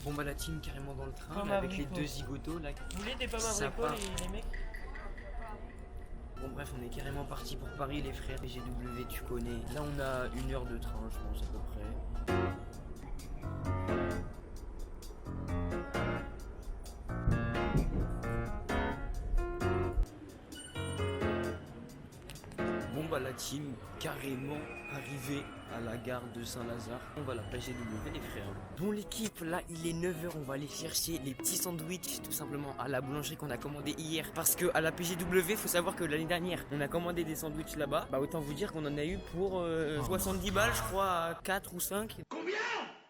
Bon bah la team carrément dans le train Pommes là, avec les abricots. deux zigotos là. Vous voulez des pommes Ça abricots part. les mecs? Bon bref, on est carrément parti pour Paris les frères. PGW tu connais. Là on a 1 heure de train je pense à peu près. Bon bah la team carrément arrivée à la gare de Saint-Lazare. On va la PGW les frères. Bon l'équipe, là il est 9 h, on va aller chercher les petits sandwichs tout simplement à la boulangerie qu'on a commandé hier. Parce que à la PGW, faut savoir que l'année dernière on a commandé des sandwichs là-bas. Bah autant vous dire qu'on en a eu pour 70 balles je crois, à 4 ou 5. Combien?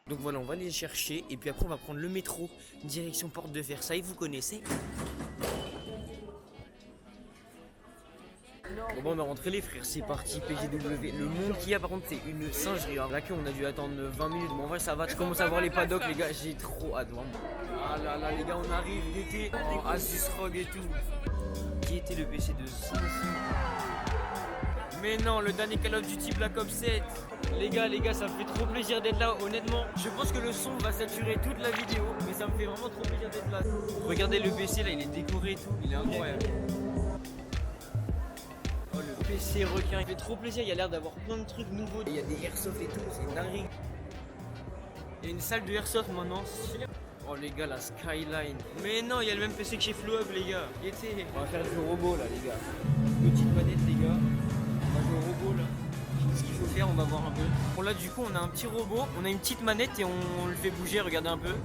Donc voilà, on va aller les chercher et puis après on va prendre le métro direction Porte de Versailles, vous connaissez. Bon, on va rentrer les frères, c'est parti PGW. Le monde qu'il y a par contre c'est une singerie. La queue on a dû attendre 20 minutes, mais en vrai ça va, je commence à voir les paddocks les gars, j'ai trop hâte vraiment. Ah là là les gars, on arrive d'été en Asus ROG et tout. Qui était le PC de Zinzi? Mais non, le dernier Call of Duty Black Ops 7. Les gars, ça me fait trop plaisir d'être là, honnêtement. Je pense que le son va saturer toute la vidéo, mais ça me fait vraiment trop plaisir d'être là. Regardez le PC là, il est décoré et tout, il est incroyable. Oh le PC requin, il fait trop plaisir, il y a l'air d'avoir plein de trucs nouveaux. Il y a des airsoft et tout, c'est une dinguerie. Il y a une salle de airsoft maintenant. Oh les gars, la skyline. Mais non, il y a le même PC que chez Flow Up les gars. On va faire du robot là les gars. Petite manette les gars. On va jouer au robot là. Ce qu'il faut faire, on va voir un peu. Bon là du coup on a un petit robot, on a une petite manette et on le fait bouger, regardez un peu.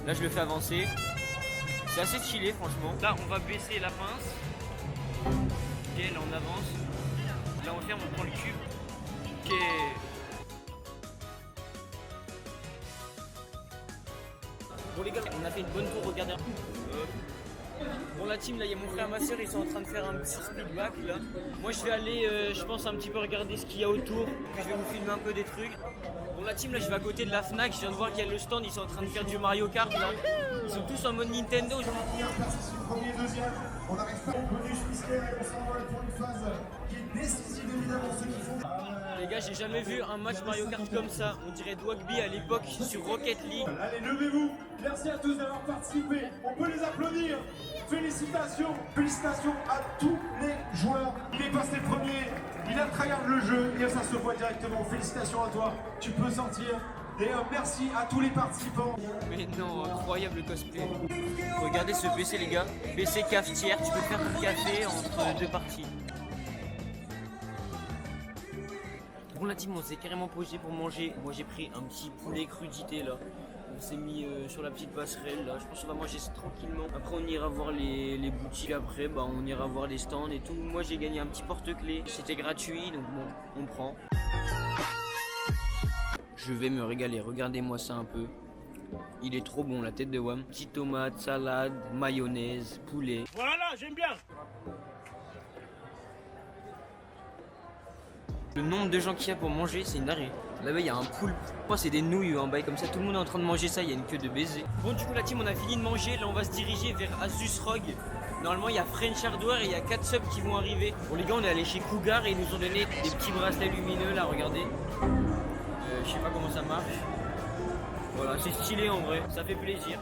Là je le fais avancer. C'est assez stylé franchement. Là on va baisser la pince. Ok, là on avance. Là on ferme, on prend le cube. Ok. Bon les gars, on a fait une bonne tour, regardez un peu. Bon la team, là il y a mon frère et ma soeur, ils sont en train de faire un petit speedback là. Moi je vais aller, je pense un petit peu regarder ce qu'il y a autour. Puis je vais vous filmer un peu des trucs. Bon la team, là je vais à côté de la Fnac, je viens de voir qu'il y a le stand, ils sont en train de faire du Mario Kart là. Ils sont tous en mode Nintendo. Premier, deuxième, on n'arrive pas au bonus puisqu'on s'envole pour une phase qui est décisive évidemment ceux qui font. Les gars, j'ai jamais vu un match Mario Kart comme ça. On dirait Dwagby à l'époque sur Rocket League. Allez, levez-vous. Merci à tous d'avoir participé. On peut les applaudir. Félicitations à tous les joueurs. Il est passé premier, il a tryhard le jeu et ça se voit directement. Félicitations à toi, tu peux sortir. Et merci à tous les participants. Mais non, incroyable cosplay. Regardez ce PC les gars. PC cafetière, tu peux faire ton café entre deux parties. Bon la team, on s'est carrément posé pour manger. Moi j'ai pris un petit poulet crudité là. On s'est mis sur la petite passerelle là. Je pense qu'on va manger ça tranquillement. Après on ira voir les boutiques. Après bah, on ira voir les stands et tout. Moi j'ai gagné un petit porte-clés. C'était gratuit donc bon, on prend. Je vais me régaler, regardez-moi ça un peu. Il est trop bon, la tête de Wham. Petite tomate, salade, mayonnaise, poulet. Voilà, j'aime bien. Le nombre de gens qu'il y a pour manger, c'est une dinguerie. Là-bas, il y a un poulpe. Moi, c'est des nouilles, un bail comme ça. Tout le monde est en train de manger ça, il y a une queue de baiser. Bon, du coup, la team, on a fini de manger. Là, on va se diriger vers Asus ROG. Normalement, il y a French Hardware et il y a 4 subs qui vont arriver. Bon, les gars, on est allé chez Cougar et ils nous ont donné des petits bracelets lumineux, là, regardez. Je sais pas comment ça marche. Voilà, c'est stylé en vrai, ça fait plaisir.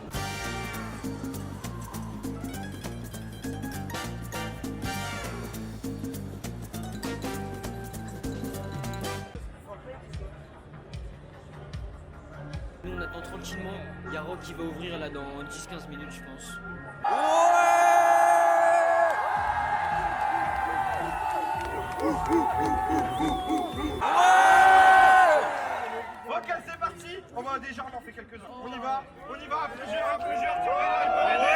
Nous on attend tranquillement, il y a Rock qui va ouvrir là dans 10-15 minutes je pense. Ok, c'est parti. On va déjà, on en fait quelques-uns. On y va, à plusieurs, tu vas aider.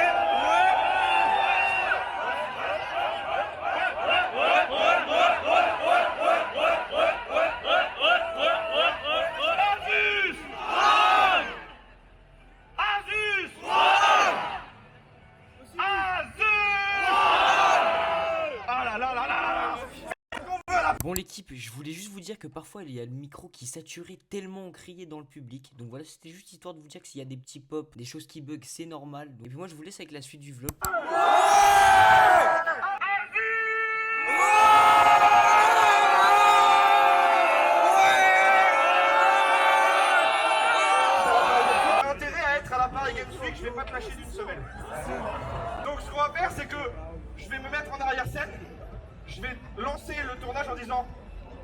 Bon l'équipe, je voulais juste vous dire que parfois il y a le micro qui saturait tellement on criait dans le public. Donc voilà, c'était juste histoire de vous dire que s'il y a des petits pops, des choses qui bug, c'est normal. Et puis moi je vous laisse avec la suite du vlog. Intérêt à être à la part Paris Games Week, je vais pas te lâcher d'une semaine. Donc ce qu'on va faire, c'est que je vais me mettre en arrière-scène. Je vais lancer le tournage en disant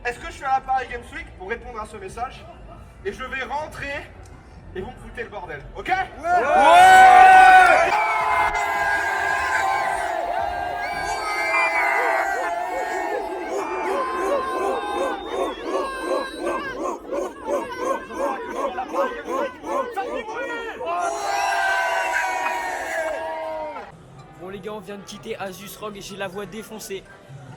est-ce que je suis à la Paris Games Week pour répondre à ce message. Et je vais rentrer et vous me foutez le bordel. Ok? Bon les gars, on vient de quitter Asus Rock et j'ai la voix défoncée.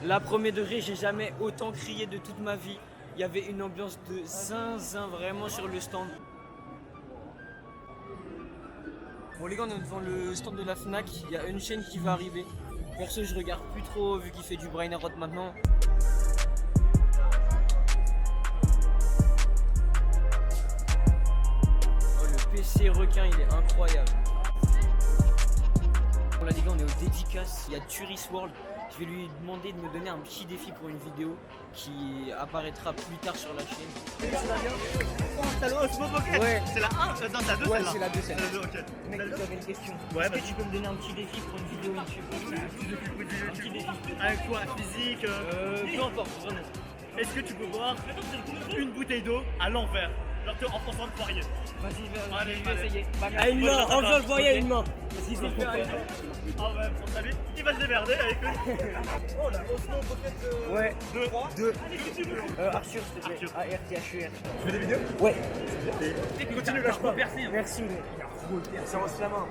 Là, premier degré, j'ai jamais autant crié de toute ma vie. Il y avait une ambiance de zinzin vraiment sur le stand. Bon les gars, on est devant le stand de la Fnac. Il y a une chaîne qui va arriver. Perso, je regarde plus trop vu qu'il fait du brain rot maintenant. Oh, le PC requin, il est incroyable. Bon là les gars, on est aux dédicaces. Il y a Turis World. Je vais lui demander de me donner un petit défi pour une vidéo qui apparaîtra plus tard sur la chaîne. Ouais. C'est la 1, non, c'est la 2, Ouais, celle-là. c'est la 2, celle-là. Ok. Mec, tu avais une question. Ouais, Est-ce vas-y. que tu peux me donner un petit défi pour une vidéo YouTube? Un petit défi. Avec quoi? Physique Peu importe, vraiment. Est-ce que tu peux boire une bouteille d'eau à l'envers? Genre en pensant le poirier. Vas-y, Allez, je vais allez. essayer. À une main, enlève le voyez à une main. Vas-y, c'est fait. Ah ouais, pour sa vie, il va se démerder avec eux. Oh la Osmo Pocket Ouais. 2. Arthur, s'il te plaît. Arthur. A-R-T-H-U-R. Tu fais des vidéos? Ouais. Continue, lâche pas. Merci, mec. Ça lance la main.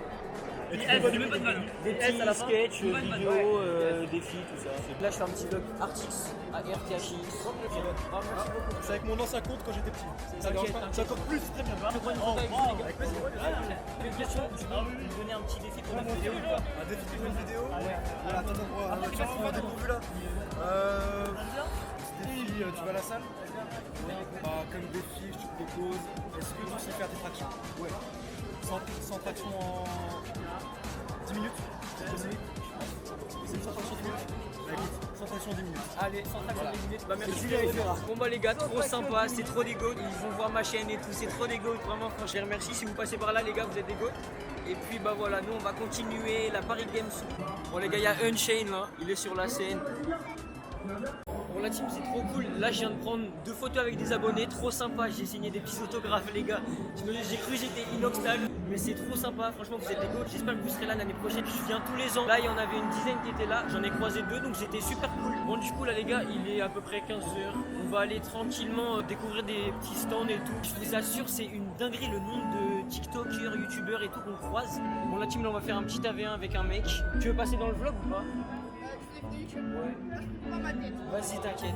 Et tu fais pas de balle. Des S à la petits fin. sketchs, Une bonne vidéos, balle. défis, tout ça. Là, je fais un petit vlog Artix. A-R-T-H-I-X. C'est avec mon ancien compte quand j'étais petit. Ça T'inquiète, dérange pas. t'inquiète. C'est encore plus, très bien. Je prends une photo avec vous, les gars. Une question, tu peux me donner un petit défi pour la vidéo ou pas? Un défi pour une vidéo. Ouais. Voilà, attends, on va découvrir là. Défi, tu vas à la salle? Comme défi, je te propose. Est-ce que tu sais faire des tractions? Ouais. Sans traction en 10 minutes? C'est possible? C'est sans traction 10 minutes? Sans traction 10 minutes. Allez, sans traction 10 minutes. Bah merci. Bon bah les gars, trop sympa, c'est trop des goats. Ils vont voir ma chaîne et tout, c'est trop des goats. Vraiment, franchement, je les remercie. Si vous passez par là, les gars, vous êtes des goats. Et puis bah voilà, nous on va continuer la Paris Games. Bon les gars, il y a Unchained là, il est sur la scène. Bon la team, c'est trop cool. Là je viens de prendre 2 photos avec des abonnés, trop sympa. J'ai signé des petits autographes les gars. J'ai cru que j'étais inoxtable, mais c'est trop sympa. Franchement vous êtes des goats. J'espère que vous serez là l'année prochaine. Je viens tous les ans. Là il y en avait une dizaine qui étaient là. J'en ai croisé 2 donc c'était super cool. Bon du coup là les gars, il est à peu près 15 h. On va aller tranquillement découvrir des petits stands et tout. Je vous assure c'est une dinguerie le nombre de TikTokers, YouTubeurs et tout qu'on croise. Bon la team là on va faire un petit AV1 avec un mec. Tu veux passer dans le vlog ou pas? Vas-y, t'inquiète.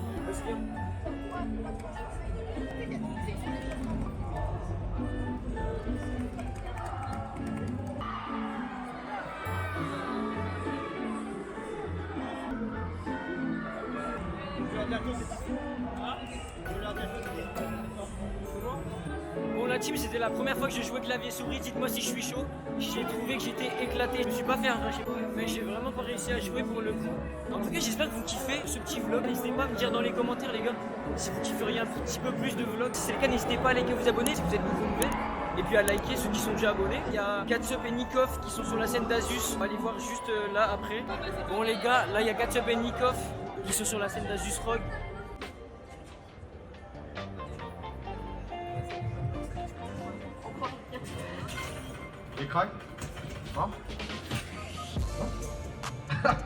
Bon la team, c'était la première fois que je jouais clavier souris, dites-moi si je suis chaud. J'ai trouvé que j'étais éclaté, je me suis pas fait arracher, mais j'ai vraiment pas réussi à jouer pour le coup. En tout cas j'espère que vous kiffez ce petit vlog, n'hésitez pas à me dire dans les commentaires les gars si vous kifferiez un petit peu plus de vlogs. Si c'est le cas, n'hésitez pas à liker, vous abonner si vous êtes nouveau nouvelle. Et puis à liker ceux qui sont déjà abonnés. Il y a Katsup et Nikov qui sont sur la scène d'Asus. On va les voir juste là après. Bon les gars, là il y a Katsup et Nikov qui sont sur la scène d'Asus Rock. Les cracks? Non?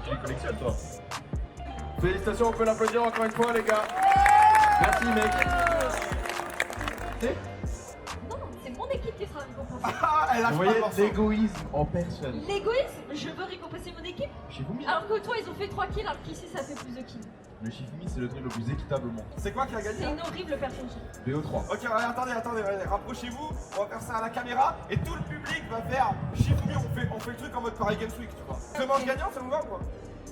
Tu les collectionnes toi? Félicitations, on peut l'applaudir encore une fois les gars. Merci mec. Non, c'est mon équipe qui sera récompensée. Ah, elle a Vous voyez l'égoïsme en personne. L'égoïsme, je veux récompenser mon équipe. Shifumi, Alors que toi, ils ont fait 3 kills, alors qu'ici, ça fait plus de kills. le Shifumi c'est le truc le plus équitable au monde. C'est quoi qui a C'est gagné? une horrible personne. BO3. Ok, attendez, allez, rapprochez-vous, on va faire ça à la caméra et tout le public va faire Shifumi, on fait le truc en mode Paris Games Week, tu vois. Demande gagnant, ça vous va ou quoi?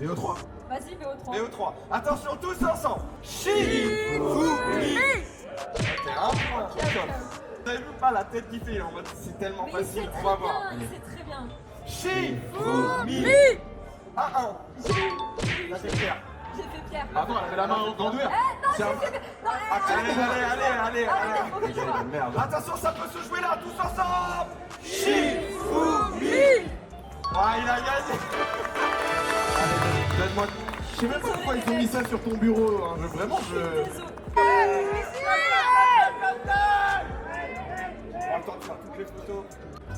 BO3. Vas-y, BO3. BO3. Attention tous ensemble. Shifumi. Ok, un point. Vous avez vu pas la tête qui fait, en mode c'est tellement Mais facile, c'est on va très voir. bien, c'est très bien. Shifumi. 1-1. Là c'est clair. J'ai fait Pierre. Attends, elle met la main au grand ouvert. C'est un... Allez. Merde. Attention, ça peut se jouer là, tous ensemble. Ah, il a gagné. Donne-moi... Je sais même pas pourquoi ils ont mis ça sur ton bureau. Hein. Vraiment, je... On a le temps de faire toutes les photos.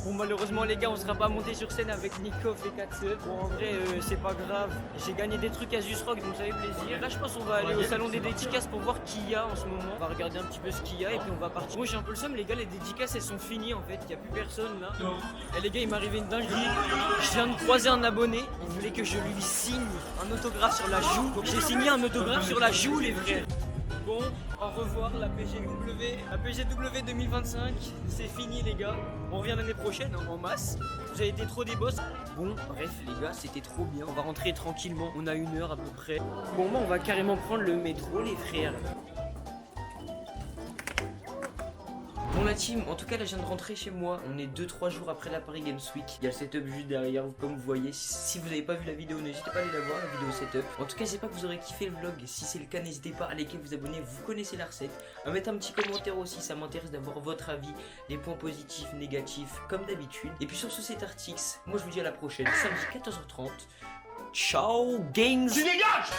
Bon, malheureusement, les gars, on sera pas monté sur scène avec Nikov et Katse. Bon, en vrai, c'est pas grave. J'ai gagné des trucs à Jusrock, donc ça fait plaisir. Là, je pense qu'on va aller au salon des dédicaces pour voir qui y a en ce moment. On va regarder un petit peu ce qu'il y a et puis on va partir. Moi, j'ai un peu le seum, les gars, les dédicaces, elles sont finies en fait. Il y a plus personne là. Et les gars, il m'est arrivé une dinguerie. Je viens de croiser un abonné. Il voulait que je lui signe un autographe sur la joue. Donc, j'ai signé un autographe sur la joue, les frères. Bon, au revoir la PGW. La PGW 2025, c'est fini les gars. On revient l'année prochaine hein, en masse. Vous avez été trop des boss. Bon, bref les gars, c'était trop bien. On va rentrer tranquillement. On a 1 heure à peu près. Bon, moi on va carrément prendre le métro les frères. Bon la team, en tout cas là je viens de rentrer chez moi. On est 2-3 jours après la Paris Games Week. Il y a le setup juste derrière comme vous voyez. Si vous n'avez pas vu la vidéo, n'hésitez pas à aller la voir, la vidéo setup. En tout cas j'espère que vous aurez kiffé le vlog. Si c'est le cas, n'hésitez pas à liker, vous abonner. Vous connaissez la recette. À mettre un petit commentaire aussi, ça m'intéresse d'avoir votre avis. Les points positifs, négatifs, comme d'habitude. Et puis sur ce c'est Artix. Moi je vous dis à la prochaine, samedi 14h30. Ciao gangs. Tu dégages.